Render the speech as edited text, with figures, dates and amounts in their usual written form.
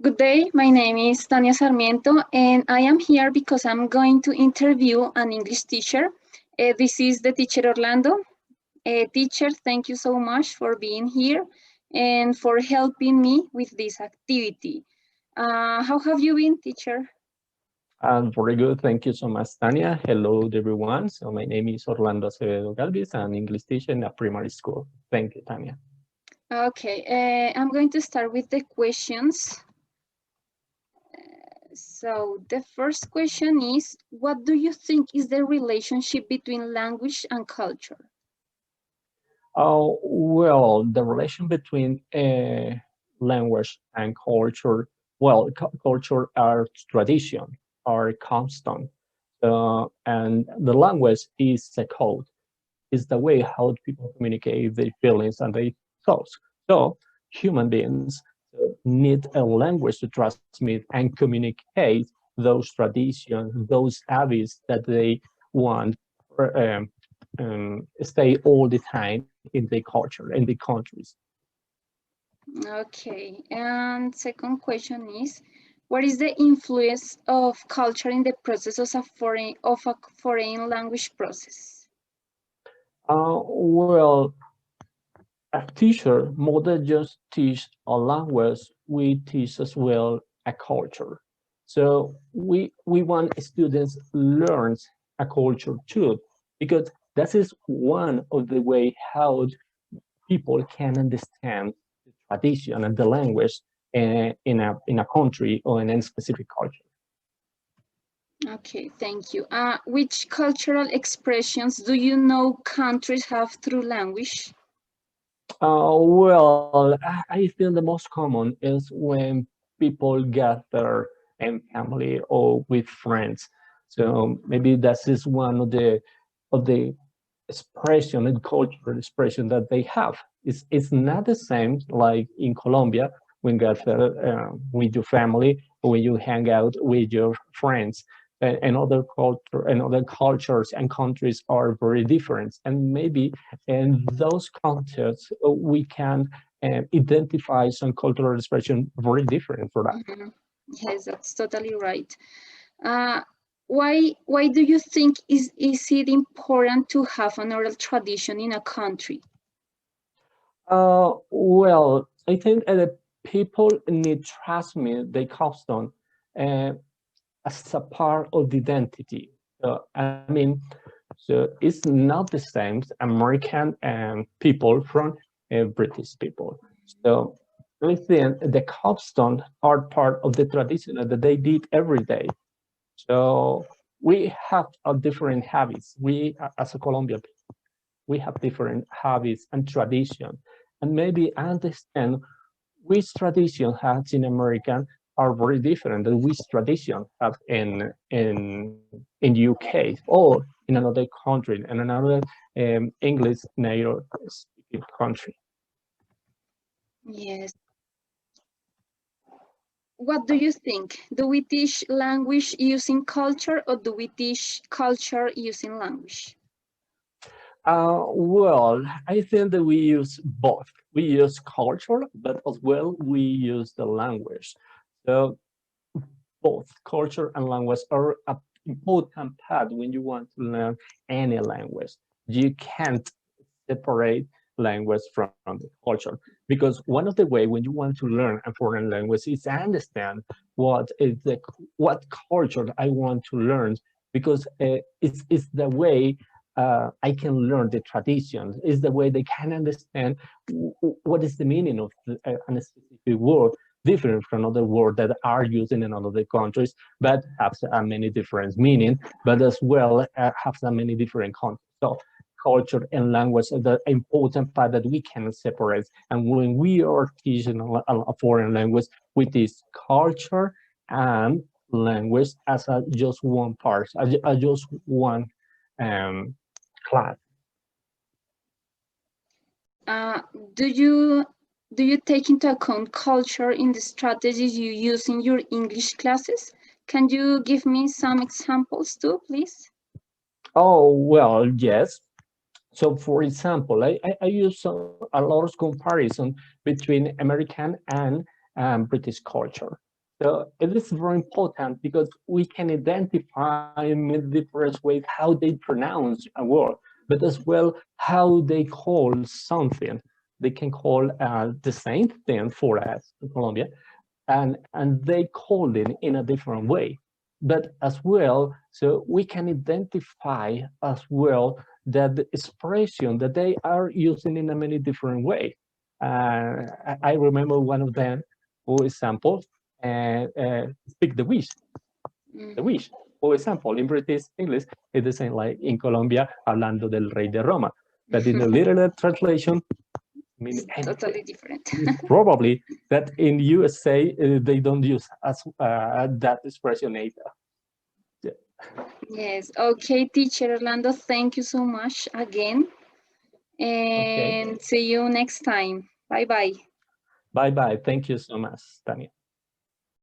Good day, my name is Tania Sarmiento, and I am here because I'm going to interview an English teacher. This is the teacher Orlando. Teacher, thank you so much for being here and for helping me with this activity. How have you been, teacher? Very good. Thank you so much, Tania. Hello, everyone. So my name is Orlando Acevedo Galvis. I'm English teacher in a primary school. Thank you, Tania. Okay, I'm going to start with the questions. So the first question is, what do you think is the relationship between language and culture? Well, the relation between language and culture, well, culture are tradition, are constant. And the language is the code, is the way how people communicate their feelings and their thoughts. So human beings need a language to transmit and communicate those traditions, those habits that they want stay all the time in the culture, in the countries. Okay, and second question is, what is the influence of culture in the process of a foreign language process? Well, a teacher more than just teach a language, we teach as well a culture. So we want students learn a culture too, because that is one of the way how people can understand the tradition and the language in a country or in a specific culture. Okay, thank you. Which cultural expressions do you know countries have through language? Well, I think the most common is when people gather in family or with friends. So maybe that is one of the expression and cultural expression that they have. It's not the same like in Colombia when gather with your family or when you hang out with your friends. And other culture and other cultures and countries are very different. And maybe in those contexts we can identify some cultural expression very different for that. Mhm. Yes, that's totally right. Uh, why do you think is it important to have an oral tradition in a country? Well, I think the people need transmit the custom uh, as a part of the identity. I mean, so it's not the same American people from British people. So I think the custom are part of the tradition that they did every day. So we have different habits. We, as a Colombian we have different habits and tradition. And maybe understand which tradition has in American are very different than which tradition have in UK or in another country, in another English native speaking country. Yes. What do you think? Do we teach language using culture or do we teach culture using language? Well, I think that we use both. We use culture, but as well we use the language. So both culture and language are an important part when you want to learn any language. You can't separate language from the culture because one of the way when you want to learn a foreign language is to understand what culture I want to learn because it's the way I can learn the traditions. Is the way they can understand what is the meaning of a specific word different from other words that are used in other countries, but have many different meaning, but as well have many different concepts. So culture and language are the important part that we can separate. And when we are teaching a foreign language, with this culture and language as just one part, as just one um, class. Uh, do you do you take into account culture in the strategies you use in your English classes? Can you give me some examples too, please? Oh, well, yes. So, for example, I use a lot of comparison between American and British culture. So it is very important because we can identify in different ways how they pronounce a word, but as well how they call something. They can call the same thing for us in Colombia, and they call it in a different way. But as well, so we can identify as well that the expression that they are using in a many different way. I remember one of them, for example, speak the wish. The wish. For example, in British English, it's the same like in Colombia, hablando del rey de Roma. But in the literal translation, mean Totally different. probably that in USA they don't use as that expression either. Yeah. Yes. Okay, teacher Orlando, thank you so much again. And see you next time. Bye-bye. Bye-bye. Thank you so much, Tania.